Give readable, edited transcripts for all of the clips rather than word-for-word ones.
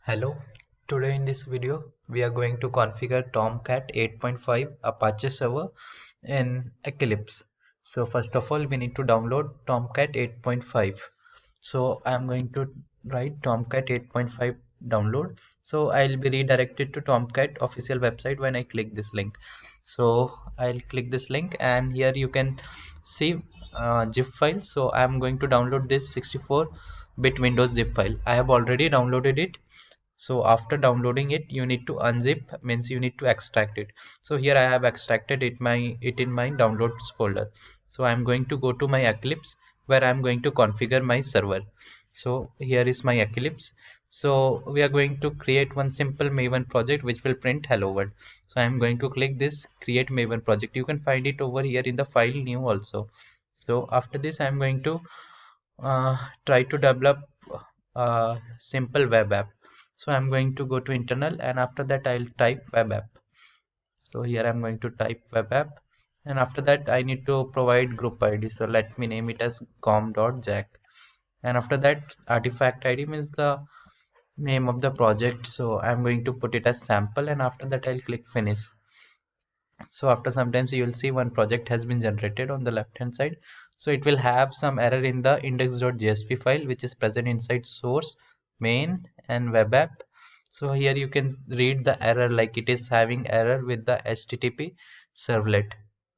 Hello, today in this video we are going to configure Tomcat 8.5 Apache server in Eclipse. So first of all we need to download Tomcat 8.5. So I am going to write Tomcat 8.5 download. So I'll be redirected to Tomcat official website when I click this link. So I'll click this link and here you can see zip file. So I'm going to download this 64-bit Windows zip file. I have already downloaded it. So after downloading it you need to unzip, means you need to extract it. So here I have extracted it in my downloads folder. So I'm going to go to my Eclipse where I'm going to configure my server. So here is my Eclipse. So we are going to create one simple Maven project which will print hello world. So I'm going to click this create Maven project. You can find it over here in the file new also. So after this I'm going to try to develop a simple web app. So I'm going to go to internal and after that I'll type web app. So here I'm going to type web app and after that I need to provide group ID. So let me name it as com.jack and after that artifact ID means the name of the project. So I'm going to put it as sample and after that I'll click finish. So after sometimes you will see one project has been generated on the left hand side. So it will have some error in the index.jsp file which is present inside source, main and web app. So here you can read the error, like it is having error with the HTTP servlet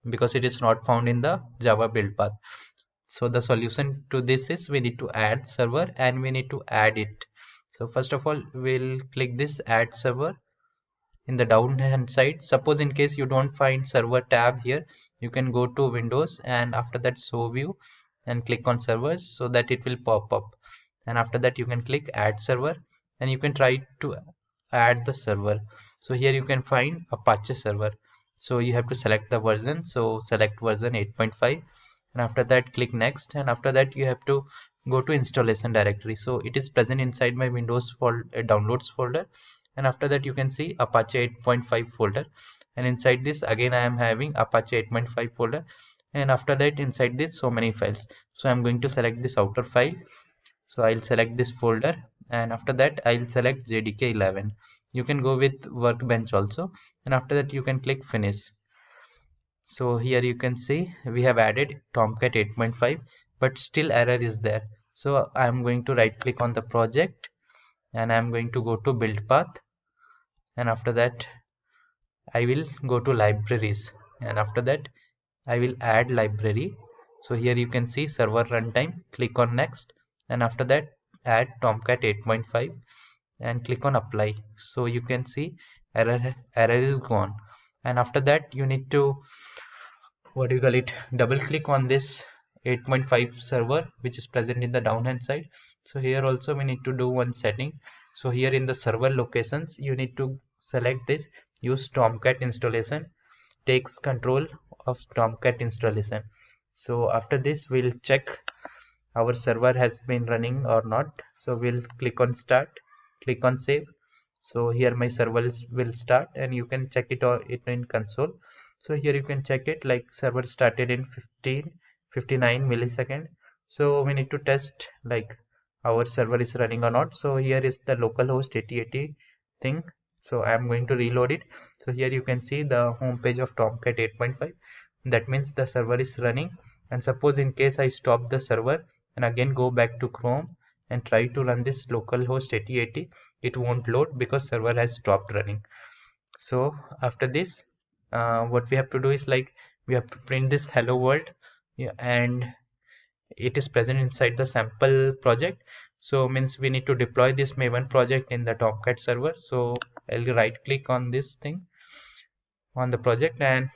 because it is not found in the Java build path. So the solution to this is we need to add server and we need to add it. So first of all we'll click this add server in the down hand side. Suppose in case you don't find server tab here, you can go to Windows and after that show view and click on servers so that it will pop up, and after that you can click add server and you can try to add the server. So here you can find Apache server, so you have to select the version, so select version 8.5 and after that click next and after that you have to go to installation directory. So it is present inside my Windows folder, downloads folder, and after that you can see Apache 8.5 folder, and inside this again I am having Apache 8.5 folder, and after that inside this so many files. So I'm going to select this outer file, so I'll select this folder and after that I'll select JDK11. You can go with Workbench also, and after that you can click finish. So here you can see we have added Tomcat 8.5 but still error is there. So I'm going to right click on the project and I'm going to go to build path, and after that I will go to libraries and after that I will add library. So here you can see server runtime, click on next and after that add Tomcat 8.5 and click on apply. So you can see error is gone, and after that you need to, what do you call it, double click on this 8.5 server which is present in the down hand side. So here also we need to do one setting. So here in the server locations you need to select this use Tomcat installation, takes control of Tomcat installation. So after this we'll check our server has been running or not. So we'll click on start, click on save. So here my server will start and you can check it in console. So here you can check it, like server started in 59 millisecond. So we need to test like our server is running or not. So here is the localhost 8080 thing. So I'm going to reload it. So here you can see the home page of Tomcat 8.5. That means the server is running, and suppose in case I stop the server and again go back to Chrome and try to run this localhost 8080, it won't load because server has stopped running. So after this what we have to do is like we have to print this hello world, yeah, and it is present inside the sample project. So means we need to deploy this Maven project in the Tomcat server. So I'll right click on this thing on the project and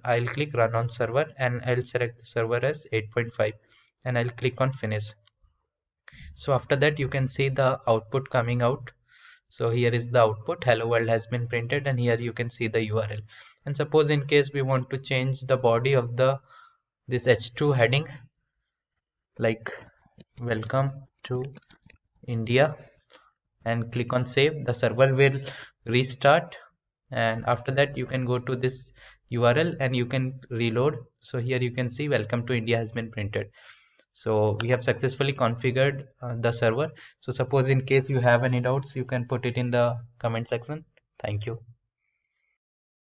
I'll click run on server and I'll select the server as 8.5 and I'll click on finish. So after that you can see the output coming out. So here is the output, hello world has been printed, and here you can see the URL. And suppose in case we want to change the body of the this H2 heading, like welcome to India, and click on save, the server will restart and after that you can go to this URL and you can reload. So here you can see welcome to India has been printed. So we have successfully configured the server. So suppose in case you have any doubts, you can put it in the comment section. Thank you.